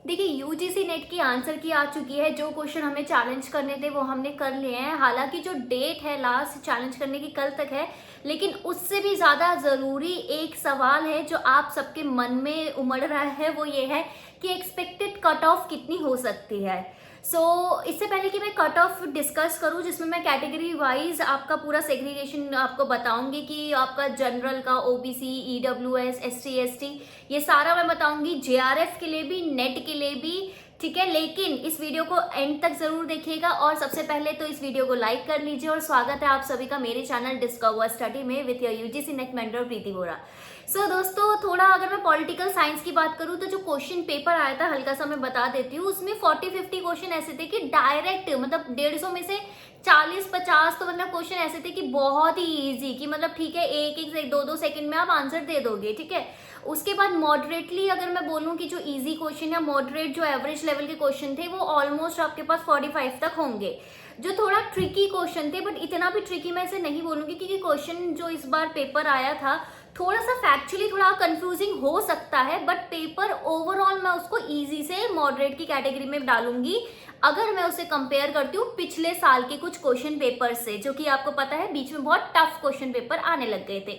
देखिए UGC net की answer की आ चुकी है। जो क्वेश्चन हमें चैलेंज करने थे वो हमने कर लिए हैं। हालांकि जो डेट है लास्ट चैलेंज करने की कल तक है, लेकिन उससे भी ज़्यादा ज़रूरी एक सवाल है जो आप सबके मन में उमड़ रहा है, वो ये है कि एक्सपेक्टेड कट ऑफ कितनी हो सकती है। इससे पहले कि मैं कट ऑफ डिस्कस करूं, जिसमें मैं कैटेगरी वाइज आपका पूरा सेग्रीगेशन आपको बताऊंगी कि आपका जनरल का, ओबीसी, ईडब्ल्यूएस, एसटी, एसटी, ये सारा मैं बताऊंगी। जेआरएफ के लिए भी, नेट के लिए भी, ठीक है। लेकिन इस वीडियो को एंड तक जरूर देखिएगा और सबसे पहले तो इस वीडियो को लाइक कर लीजिए। और स्वागत है आप सभी का मेरे चैनल डिस्कवर स्टडी में with your UGC NET mentor Preeti Vora. दोस्तों, थोड़ा अगर मैं पॉलिटिकल साइंस की बात करूं तो जो क्वेश्चन पेपर आया था, हल्का सा मैं बता देती हूँ। उसमें 40-50 क्वेश्चन ऐसे थे कि डायरेक्ट मतलब 150 में से 40-50 तो मतलब क्वेश्चन ऐसे थे कि बहुत ही इजी, कि मतलब ठीक है एक एक से 2-2 सेकंड में आप आंसर दे दोगे, ठीक है। उसके बाद मॉडरेटली अगर मैं बोलूं कि जो इजी क्वेश्चन या मॉडरेट जो एवरेज लेवल के क्वेश्चन थे वो ऑलमोस्ट आपके पास 45 तक होंगे। जो थोड़ा ट्रिकी क्वेश्चन थे, बट इतना भी ट्रिकी मैं इसे नहीं बोलूंगी क्योंकि क्वेश्चन जो इस बार पेपर आया था थोड़ा सा फैक्चुअली थोड़ा कंफ्यूजिंग हो सकता है, बट पेपर ओवरऑल मैं उसको इजी से मॉडरेट की कैटेगरी में डालूंगी अगर मैं उसे कंपेयर करती हूँ पिछले साल के कुछ क्वेश्चन पेपर से, जो कि आपको पता है बीच में बहुत टफ क्वेश्चन पेपर आने लग गए थे।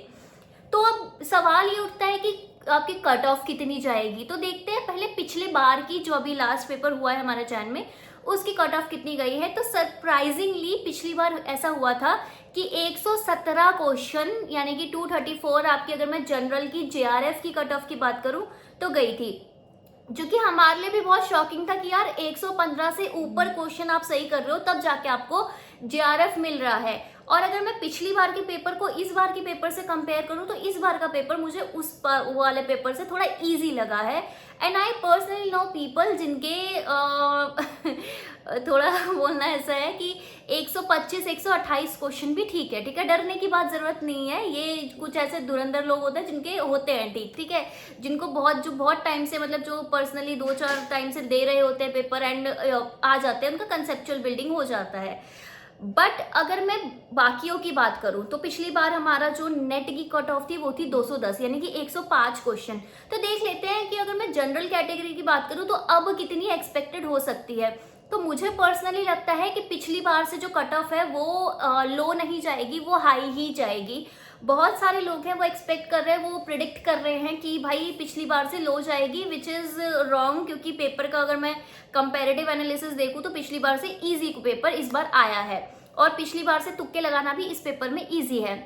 तो अब सवाल ये उठता है कि आपकी कट ऑफ कितनी जाएगी। तो देखते हैं पहले पिछले बार की, जो अभी लास्ट पेपर हुआ है हमारे चैनल में, उसकी कट ऑफ कितनी गई है। तो सरप्राइजिंगली पिछली बार ऐसा हुआ था कि 117 क्वेश्चन यानी कि 234 आपकी, अगर मैं जनरल की जेआरएफ की कट ऑफ की बात करूं तो गई थी, जो कि हमारे लिए भी बहुत शॉकिंग था कि यार 115 से ऊपर क्वेश्चन आप सही कर रहे हो तब जाके आपको जेआरएफ मिल रहा है। और अगर मैं पिछली बार के पेपर को इस बार के पेपर से कंपेयर करूं तो इस बार का पेपर मुझे उस वाले पेपर से थोड़ा इजी लगा है। And I personally know people जिनके थोड़ा बोलना ऐसा है कि 125-128 क्वेश्चन भी ठीक है, ठीक है। डरने की बात जरूरत नहीं है। ये कुछ ऐसे धुरंधर लोग होते हैं जिनके होते हैं ठीक, ठीक है, जिनको बहुत टाइम से, मतलब जो पर्सनली 2-4 टाइम से दे रहे होते हैं पेपर एंड आ जाते हैं, उनका कंसेप्चुअल बिल्डिंग हो जाता है। बट अगर मैं बाकियों की बात करूं तो पिछली बार हमारा जो नेट की कट ऑफ थी वो थी 210 यानी कि 105 क्वेश्चन। तो देख लेते हैं कि अगर मैं जनरल कैटेगरी की बात करूं तो अब कितनी एक्सपेक्टेड हो सकती है। तो मुझे पर्सनली लगता है कि पिछली बार से जो कट ऑफ है वो लो नहीं जाएगी, वो हाई ही जाएगी। बहुत सारे लोग हैं वो एक्सपेक्ट कर रहे हैं, वो प्रिडिक्ट कर रहे हैं कि भाई पिछली बार से लो जाएगी, विच इज रॉन्ग। क्योंकि पेपर का अगर मैं कंपैरेटिव एनालिसिस देखूं तो पिछली बार से इजी पेपर इस बार आया है और पिछली बार से तुक्के लगाना भी इस पेपर में इजी है।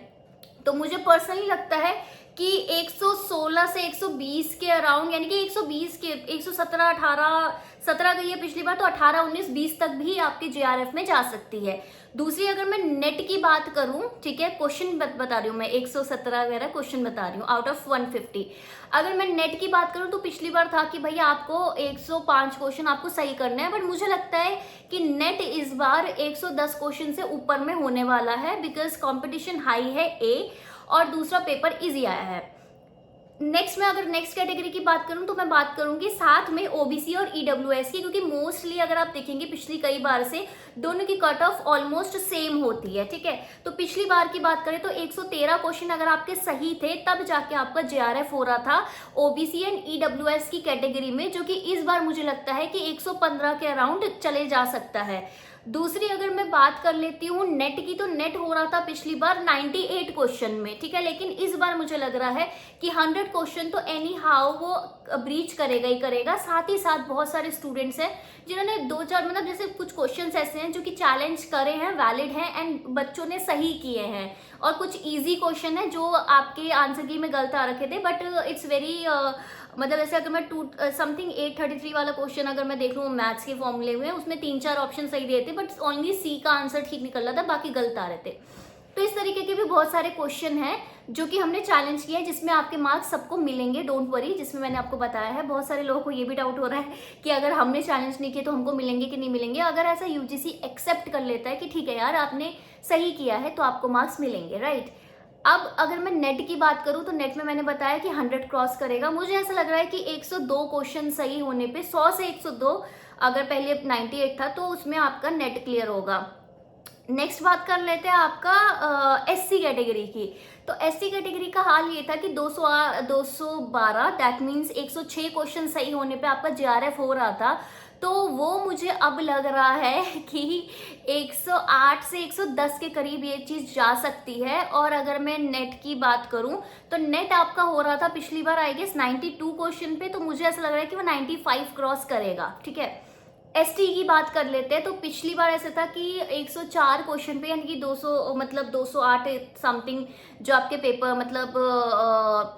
तो मुझे पर्सनली लगता है कि 116 से 120 के अराउंड, यानी कि 120 के 117, 17 गई है पिछली बार, तो 18, 19, 20 तक भी आपके जेआरएफ में जा सकती है। दूसरी अगर मैं नेट की बात करूं, ठीक है, क्वेश्चन बता रही हूँ मैं, 117 वगैरह क्वेश्चन बता रही हूँ आउट ऑफ 150। अगर मैं नेट की बात करूं तो पिछली बार था कि भैया आपको 105 क्वेश्चन आपको सही करना है, बट मुझे लगता है कि नेट इस बार 110 क्वेश्चन से ऊपर में होने वाला है, बिकॉज कॉम्पिटिशन हाई है और दूसरा पेपर इजी आया है। नेक्स्ट में अगर नेक्स्ट कैटेगरी की बात करूं तो मैं बात करूंगी साथ में ओबीसी और ईडब्ल्यूएस की, क्योंकि मोस्टली अगर आप देखेंगे पिछली कई बार से दोनों की कट ऑफ ऑलमोस्ट सेम होती है, ठीक है। तो पिछली बार की बात करें तो 113 क्वेश्चन अगर आपके सही थे तब जाके आपका जेआरएफ हो रहा था ओबीसी एंड ईडब्ल्यूएस की कैटेगरी में, जो कि इस बार मुझे लगता है कि 115 के अराउंड चले जा सकता है। दूसरी अगर मैं बात कर लेती हूँ नेट की, तो नेट हो रहा था पिछली बार 98 क्वेश्चन में, ठीक है, लेकिन इस बार मुझे लग रहा है कि 100 क्वेश्चन तो एनी हाउ वो ब्रीच करेगा ही करेगा। साथ ही साथ बहुत सारे स्टूडेंट्स हैं जिन्होंने 2-4, मतलब जैसे कुछ क्वेश्चंस ऐसे हैं जो कि चैलेंज करे हैं, वैलिड हैं एंड बच्चों ने सही किए हैं, और कुछ इजी क्वेश्चन है जो आपके आंसर की में गलत आ रखे थे, बट इट्स वेरी मतलब ऐसे अगर मैं समथिंग 833 वाला क्वेश्चन अगर मैं देख लूँ, मैथ्स के फॉर्मूले हुए हैं, उसमें 3-4 ऑप्शन सही दिए थे, बट ओनली सी का आंसर ठीक निकल रहा था, बाकी गलत आ रहे थे। तो इस तरीके के भी बहुत सारे क्वेश्चन हैं जो कि हमने चैलेंज किया है, जिसमें आपके मार्क्स सबको मिलेंगे, डोंट वरी। जिसमें मैंने आपको बताया है, बहुत सारे लोगों को ये भी डाउट हो रहा है कि अगर हमने चैलेंज नहीं किया तो हमको मिलेंगे कि नहीं मिलेंगे। अगर ऐसा यूजीसी एक्सेप्ट कर लेता है कि ठीक है यार आपने सही किया है तो आपको मार्क्स मिलेंगे, राइट। अब अगर मैं नेट की बात करूं तो नेट में मैंने बताया कि 100 क्रॉस करेगा। मुझे ऐसा लग रहा है कि 102 क्वेश्चन सही होने पे, 100 से 102, अगर पहले 98 था तो उसमें आपका नेट क्लियर होगा। नेक्स्ट बात कर लेते हैं आपका एससी कैटेगरी की। तो एससी कैटेगरी का हाल ये था कि 212 दैट मीन्स 106 क्वेश्चन सही होने पे आपका जेआरएफ हो रहा था। तो वो मुझे अब लग रहा है कि 108 से 110 के करीब ये चीज़ जा सकती है। और अगर मैं नेट की बात करूं तो नेट आपका हो रहा था पिछली बार आई गेस 92 क्वेश्चन पे, तो मुझे ऐसा लग रहा है कि वो 95 क्रॉस करेगा। ठीक है, एसटी की बात कर लेते हैं। तो पिछली बार ऐसा था कि 104 क्वेश्चन पे यानी कि 200 मतलब 208 समथिंग जो आपके पेपर मतलब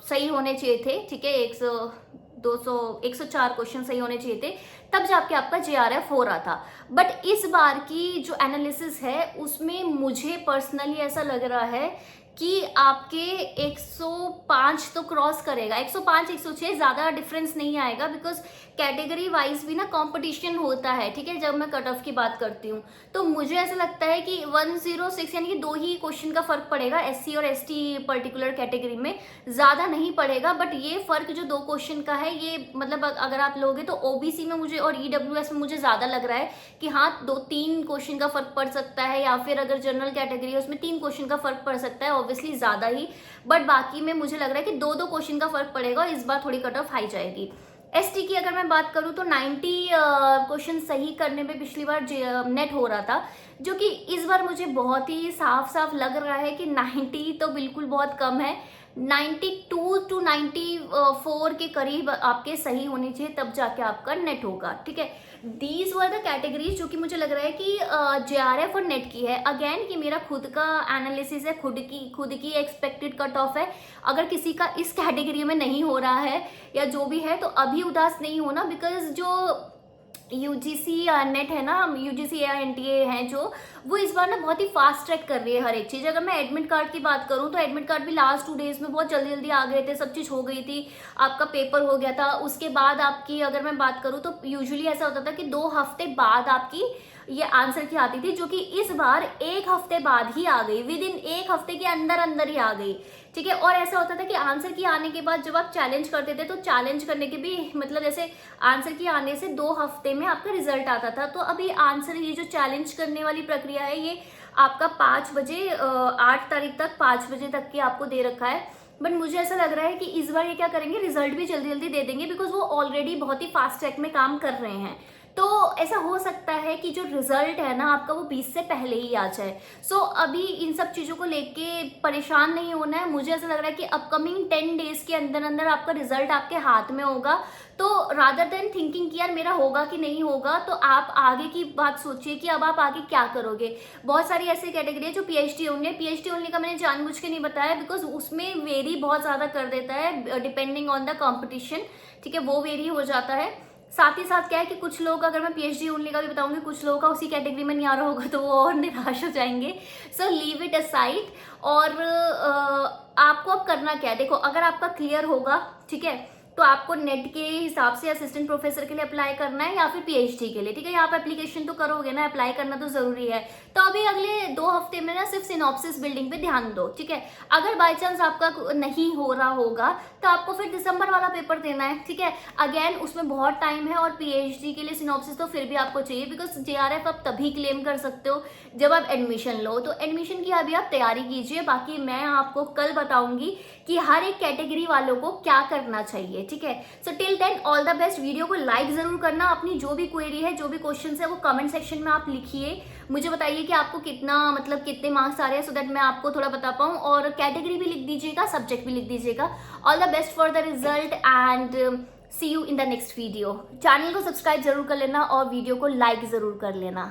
सही होने चाहिए थे। ठीक है, 104 क्वेश्चन सही होने चाहिए थे, तब जाके आपका जेआरएफ हो रहा था। बट इस बार की जो एनालिसिस है उसमें मुझे पर्सनली ऐसा लग रहा है कि आपके 105 तो क्रॉस करेगा, 105 106 ज़्यादा डिफरेंस नहीं आएगा, बिकॉज कैटेगरी वाइज भी ना कंपटीशन होता है। ठीक है, जब मैं कट ऑफ की बात करती हूँ तो मुझे ऐसा लगता है कि 106 यानी कि 2 ही क्वेश्चन का फर्क पड़ेगा एससी और एसटी पर्टिकुलर कैटेगरी में, ज़्यादा नहीं पड़ेगा। बट ये फर्क जो 2 क्वेश्चन का है ये मतलब अगर आप लोगे तो ओबीसी में मुझे और ईडब्ल्यूएस में मुझे ज़्यादा लग रहा है कि हाँ 2-3 क्वेश्चन का फर्क पड़ सकता है, या फिर अगर जनरल कैटेगरी है उसमें 3 क्वेश्चन का फर्क पड़ सकता है, ऑब्वियसली ज़्यादा ही। बट बाकी में मुझे लग रहा है कि 2-2 क्वेश्चन का फर्क पड़ेगा और इस बार थोड़ी कट ऑफ हाई जाएगी। एसटी की अगर मैं बात करूं तो 90 क्वेश्चन सही करने पे पिछली बार नेट हो रहा था, जो कि इस बार मुझे बहुत ही साफ साफ लग रहा है कि 90 तो बिल्कुल बहुत कम है। 92 to 94 के करीब आपके सही होनी चाहिए, तब जाके आपका नेट होगा। ठीक है, दीज वर द कैटेगरीज जो कि मुझे लग रहा है कि जेआरएफ और नेट की है। अगेन कि मेरा खुद का एनालिसिस है, खुद की एक्सपेक्टेड कट ऑफ है। अगर किसी का इस कैटेगरी में नहीं हो रहा है या जो भी है तो अभी उदास नहीं होना, बिकॉज जो यूजीसी नेट है ना, यूजीसी या एनटीए हैं जो, वो इस बार ना बहुत ही फास्ट ट्रैक कर रही है हर एक चीज़। अगर मैं एडमिट कार्ड की बात करूं तो एडमिट कार्ड भी लास्ट 2 डेज में बहुत जल्दी जल्दी आ गए थे, सब चीज़ हो गई थी, आपका पेपर हो गया था। उसके बाद आपकी अगर मैं बात करूं तो यूजुअली ऐसा होता था कि 2 हफ्ते बाद आपकी ये आंसर की आती थी, जो कि इस बार 1 हफ्ते बाद ही आ गई, विद इन 1 हफ्ते के अंदर अंदर ही आ गई। ठीक है, और ऐसा होता था कि आंसर की आने के बाद जब आप चैलेंज करते थे तो चैलेंज करने के भी मतलब जैसे आंसर की आने से 2 हफ्ते में आपका रिजल्ट आता था। तो अभी आंसर ये जो चैलेंज करने वाली प्रक्रिया है ये आपका 5 बजे 8 तारीख तक 5 बजे तक की आपको दे रखा है। बट मुझे ऐसा लग रहा है कि इस बार ये क्या करेंगे, रिजल्ट भी जल्दी जल्दी दे देंगे, बिकॉज वो ऑलरेडी बहुत ही फास्ट ट्रैक में काम कर रहे हैं। तो ऐसा हो सकता है कि जो रिजल्ट है ना आपका वो 20 से पहले ही आ जाए। सो अभी इन सब चीज़ों को लेके परेशान नहीं होना है। मुझे ऐसा लग रहा है कि अपकमिंग 10 डेज के अंदर अंदर आपका रिजल्ट आपके हाथ में होगा। तो रादर देन थिंकिंग कि यार मेरा होगा कि नहीं होगा, तो आप आगे की बात सोचिए कि अब आप आगे क्या करोगे। बहुत सारी ऐसी कैटेगरी है जो पीएचडी ओनली है। पीएचडी ओनली का मैंने जानबूझ के नहीं बताया, बिकॉज उसमें वेरी बहुत ज़्यादा कर देता है डिपेंडिंग ऑन द कॉम्पिटिशन। ठीक है, वो वेरी हो जाता है। साथ ही साथ क्या है कि कुछ लोग, अगर मैं पीएचडी ओनली का भी बताऊंगी, कुछ लोगों का उसी कैटेगरी में नहीं आ रहा होगा तो वो और निराश हो जाएंगे। So leave it aside. और आपको अब करना क्या है, देखो अगर आपका क्लियर होगा, ठीक है, तो आपको नेट के हिसाब से असिस्टेंट प्रोफेसर के लिए अप्लाई करना है या फिर पीएचडी के लिए। ठीक है, यहाँ पे एप्लीकेशन तो करोगे ना, अप्लाई करना तो जरूरी है। तो अभी अगले 2 हफ्ते में ना सिर्फ सिनॉप्सिस बिल्डिंग पे ध्यान दो। ठीक है, अगर बाय चांस आपका नहीं हो रहा होगा तो आपको फिर दिसंबर वाला पेपर देना है। ठीक है, अगेन उसमें बहुत टाइम है, और पीएचडी के लिए सिनॉप्सिस तो फिर भी आपको चाहिए, बिकॉज जेआरएफ आप तभी क्लेम कर सकते हो जब आप एडमिशन लो। तो एडमिशन की अभी आप तैयारी कीजिए। बाकी मैं आपको कल बताऊंगी कि हर एक कैटेगरी वालों को क्या करना चाहिए। ठीक है, so till then all the best. Video को लाइक जरूर करना। अपनी जो भी क्वेरी है, जो भी क्वेश्चन है, वो कमेंट सेक्शन में आप लिखिए, मुझे बताइए कि आपको कितना मतलब कितने मार्क्स आ रहे हैं, सो दैट मैं आपको थोड़ा बता पाऊँ। और कैटेगरी भी लिख दीजिएगा, सब्जेक्ट भी लिख दीजिएगा। All the best for the result and see you in the next video. Channel को सब्सक्राइब जरूर कर लेना और वीडियो को लाइक जरूर कर लेना।